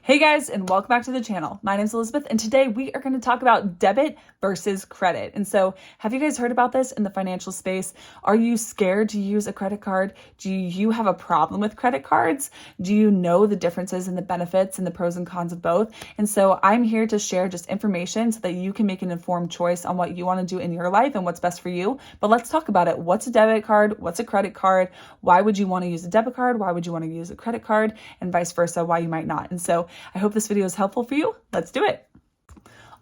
Hey guys, and welcome back to the channel. My name is Elizabeth, and today we are going to talk about debit versus credit. And so, have you guys heard about this in the financial space? Are you scared to use a credit card? Do you have a problem with credit cards? Do you know the differences and the benefits and the pros and cons of both? And so, I'm here to share just information so that you can make an informed choice on what you want to do in your life and what's best for you. But let's talk about it. What's a debit card? What's a credit card? Why would you want to use a debit card? Why would you want to use a credit card? And vice versa, why you might not. And so, I hope this video is helpful for you. Let's do it.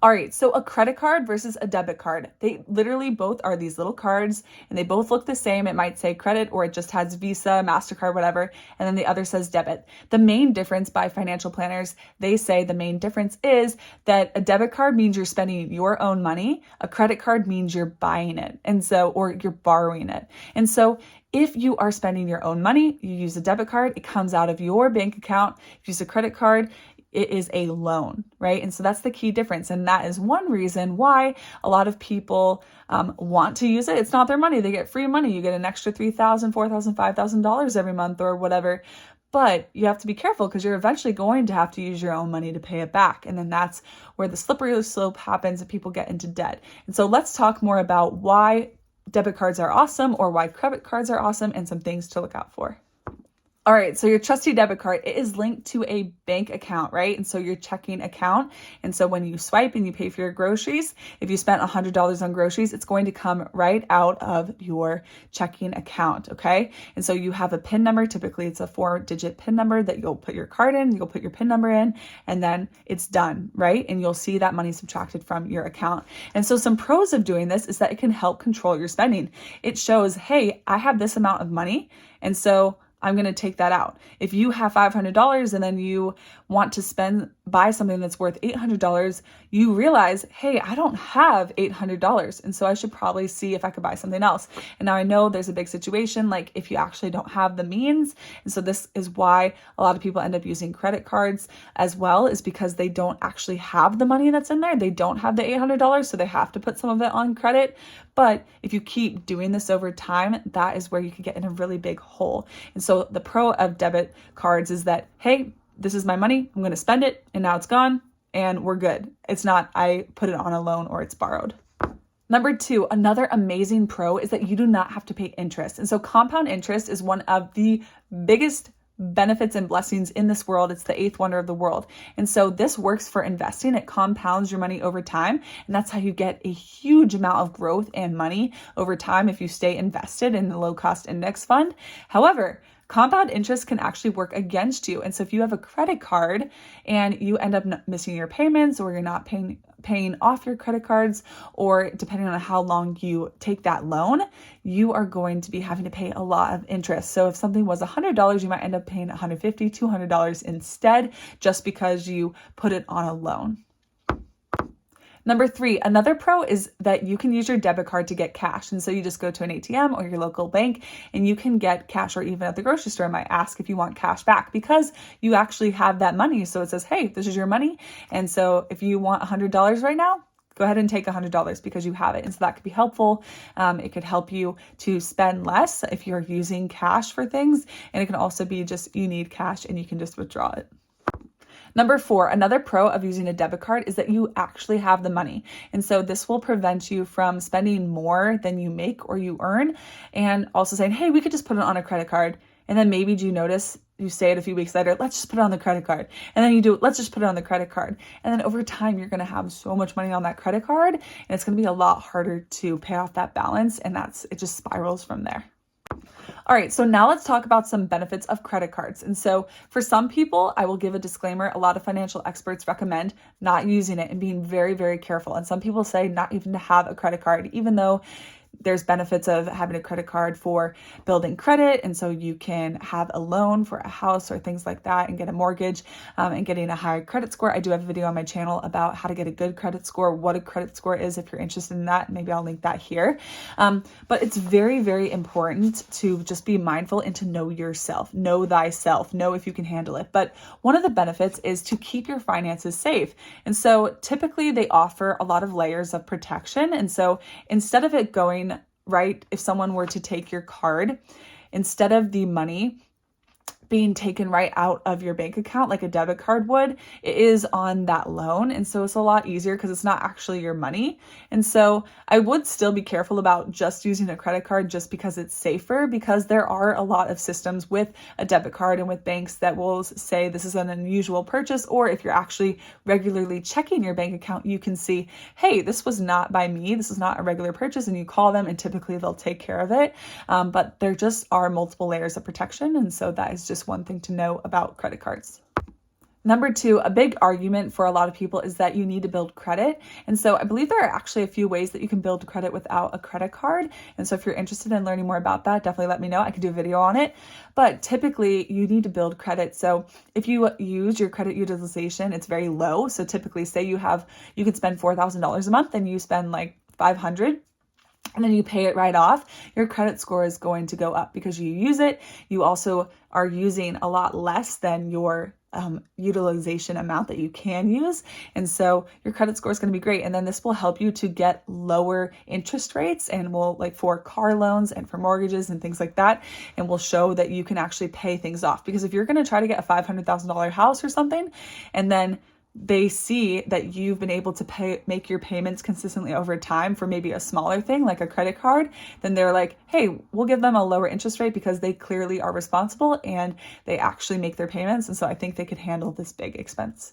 All right, so a credit card versus a debit card. They literally both are these little cards and they both look the same. It might say credit or it just has Visa, MasterCard, whatever, and then the other says debit. The main difference by financial planners, they say the main difference is that a debit card means you're spending your own money. A credit card means you're buying it, and so, or you're borrowing it. And so if you are spending your own money, you use a debit card, it comes out of your bank account. If you use a credit card, it is a loan, right? And so that's the key difference. And that is one reason why a lot of people want to use it. It's not their money. They get free money. You get an extra $3,000, $4,000, $5,000 every month or whatever. But you have to be careful because you're eventually going to have to use your own money to pay it back. And then that's where the slippery slope happens and people get into debt. And so let's talk more about why debit cards are awesome or why credit cards are awesome and some things to look out for. All right, so your trusty debit card, it is linked to a bank account, right? And so your checking account. And so when you swipe and you pay for your groceries, if you spent $100 on groceries, it's going to come right out of your checking account, okay? And so you have a PIN number. Typically, it's a 4-digit PIN number that you'll put your card in, you'll put your PIN number in, and then it's done, right? And you'll see that money subtracted from your account. And so some pros of doing this is that it can help control your spending. It shows, hey, I have this amount of money, and so I'm going to take that out. If you have $500 and then you want to buy something that's worth $800, you realize, hey, I don't have $800. And so I should probably see if I could buy something else. And now I know there's a big situation, like if you actually don't have the means. And so this is why a lot of people end up using credit cards as well, is because they don't actually have the money that's in there. They don't have the $800, so they have to put some of it on credit. But if you keep doing this over time, that is where you could get in a really big hole. And so the pro of debit cards is that, hey, this is my money, I'm going to spend it, and now it's gone, and we're good. It's not I put it on a loan or it's borrowed. Number 2, another amazing pro is that you do not have to pay interest. And so compound interest is one of the biggest benefits and blessings in this world. It's the 8th wonder of the world. And so this works for investing. It compounds your money over time. And that's how you get a huge amount of growth and money over time if you stay invested in the low cost index fund. However, compound interest can actually work against you. And so if you have a credit card and you end up missing your payments, or you're not paying off your credit cards, or depending on how long you take that loan, you are going to be having to pay a lot of interest. So if something was $100, you might end up paying $150, $200 instead, just because you put it on a loan. Number 3, another pro is that you can use your debit card to get cash. And so you just go to an ATM or your local bank and you can get cash, or even at the grocery store might ask if you want cash back because you actually have that money. So it says, hey, this is your money. And so if you want $100 right now, go ahead and take $100 because you have it. And so that could be helpful. It could help you to spend less if you're using cash for things. And it can also be just you need cash and you can just withdraw it. Number 4, another pro of using a debit card is that you actually have the money. And so this will prevent you from spending more than you make or you earn, and also saying, hey, we could just put it on a credit card. And then maybe do you notice, you say it a few weeks later, let's just put it on the credit card. And then you do, let's just put it on the credit card. And then over time, you're going to have so much money on that credit card, and it's going to be a lot harder to pay off that balance. And it just spirals from there. All right, so now let's talk about some benefits of credit cards. And so for some people, I will give a disclaimer. A lot of financial experts recommend not using it and being very, very careful. And some people say not even to have a credit card, even though there's benefits of having a credit card for building credit. And so you can have a loan for a house or things like that and get a mortgage and getting a high credit score. I do have a video on my channel about how to get a good credit score, what a credit score is if you're interested in that. Maybe I'll link that here. But it's very, very important to just be mindful and to know yourself, know thyself, know if you can handle it. But one of the benefits is to keep your finances safe. And so typically they offer a lot of layers of protection. And so instead of it going right, if someone were to take your card, instead of the money being taken right out of your bank account like a debit card would. It is on that loan. And so it's a lot easier because it's not actually your money. And so I would still be careful about just using a credit card just because it's safer, because there are a lot of systems with a debit card and with banks that will say this is an unusual purchase. Or if you're actually regularly checking your bank account, you can see, hey, this was not by me. This is not a regular purchase. And you call them and typically they'll take care of it. But there just are multiple layers of protection. And so that is just one thing to know about credit cards. Number two, a big argument for a lot of people is that you need to build credit. And so I believe there are actually a few ways that you can build credit without a credit card. And so if you're interested in learning more about that, definitely let me know. I could do a video on it. But typically you need to build credit. So if you use your credit utilization, it's very low. So typically say you could spend $4,000 a month and you spend like $500. And then you pay it right off, your credit score is going to go up because you use it. You also are using a lot less than your utilization amount that you can use. And so your credit score is going to be great. And then this will help you to get lower interest rates and will, like, for car loans and for mortgages and things like that. And will show that you can actually pay things off. Because if you're going to try to get a $500,000 house or something, and then they see that you've been able to make your payments consistently over time for maybe a smaller thing like a credit card, then they're like, hey, we'll give them a lower interest rate because they clearly are responsible and they actually make their payments. And so I think they could handle this big expense.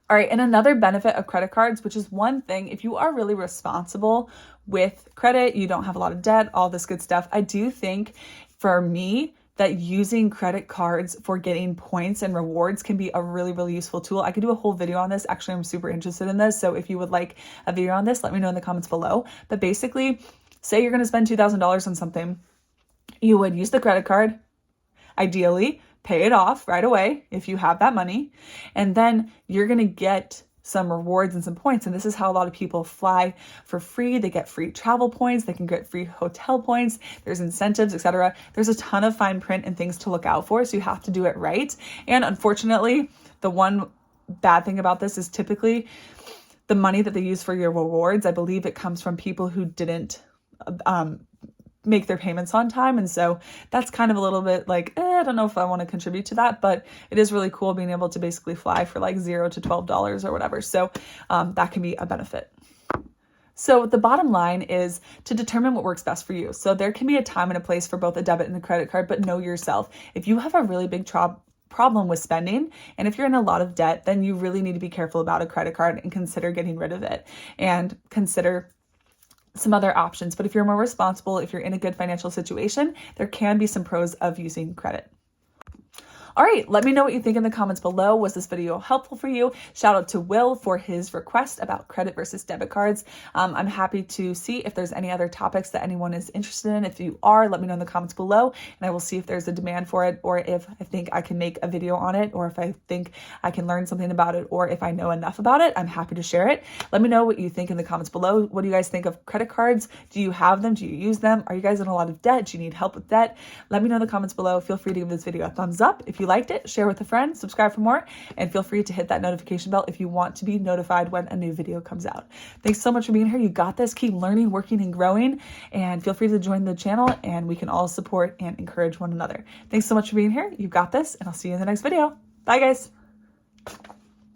All right, and another benefit of credit cards, which is one thing, if you are really responsible with credit, you don't have a lot of debt, all this good stuff, I do think for me, that using credit cards for getting points and rewards can be a really, really useful tool. I could do a whole video on this. Actually, I'm super interested in this. So if you would like a video on this, let me know in the comments below. But basically, say you're going to spend $2,000 on something. You would use the credit card, ideally pay it off right away if you have that money. And then you're going to get some rewards and some points. And this is how a lot of people fly for free. They get free travel points. They can get free hotel points. There's incentives, etc. There's a ton of fine print and things to look out for. So you have to do it right. And unfortunately, the one bad thing about this is typically the money that they use for your rewards, I believe it comes from people who didn't make their payments on time. And so that's kind of a little bit like, I don't know if I want to contribute to that, but it is really cool being able to basically fly for like $0 to $12 or whatever. So that can be a benefit. So the bottom line is to determine what works best for you. So there can be a time and a place for both a debit and a credit card, but know yourself. If you have a really big problem with spending, and if you're in a lot of debt, then you really need to be careful about a credit card and consider getting rid of it and consider some other options. But if you're more responsible, if you're in a good financial situation, there can be some pros of using credit. All right, let me know what you think in the comments below. Was this video helpful for you? Shout out to Will for his request about credit versus debit cards. I'm happy to see if there's any other topics that anyone is interested in. If you are, let me know in the comments below, and I will see if there's a demand for it, or if I think I can make a video on it, or if I think I can learn something about it, or if I know enough about it, I'm happy to share it. Let me know what you think in the comments below. What do you guys think of credit cards? Do you have them? Do you use them? Are you guys in a lot of debt? Do you need help with debt? Let me know in the comments below. Feel free to give this video a thumbs up if you liked it, share with a friend, subscribe for more, and feel free to hit that notification bell if you want to be notified when a new video comes out. Thanks so much for being here. You got this. Keep learning, working, and growing, and feel free to join the channel, and we can all support and encourage one another. Thanks so much for being here. You got this, and I'll see you in the next video. Bye, guys.